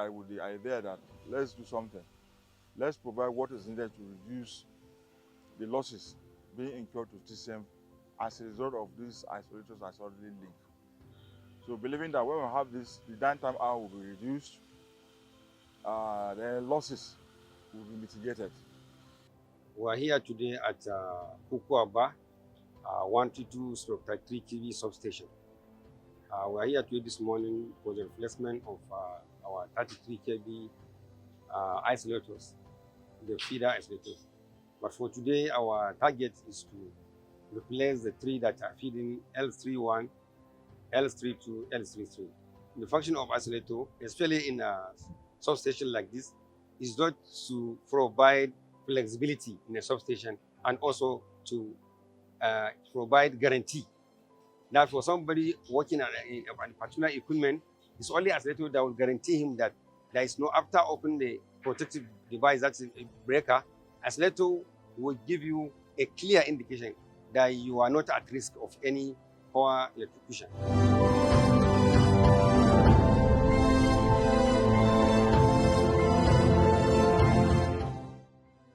with the idea that let's do something. Let's provide what is needed to reduce the losses being incurred to TCN as a result of these isolators as already linked. So believing that when we have this, the downtime hour will be reduced, the losses will be mitigated. We are here today at Kukwaba 122/33 kV substation. We are here today this morning for the replacement of our 33 kV isolators, the feeder isolators. But for today, our target is to replace the three that are feeding L31, L32, L33. The function of isolator, especially in a substation like this, is not to provide flexibility in a substation and also to provide guarantee that for somebody working on a particular equipment, it's only isolator that will guarantee him that there is no, after opening the protective device, that's a breaker, isolator will give you a clear indication that you are not at risk of any power electrocution.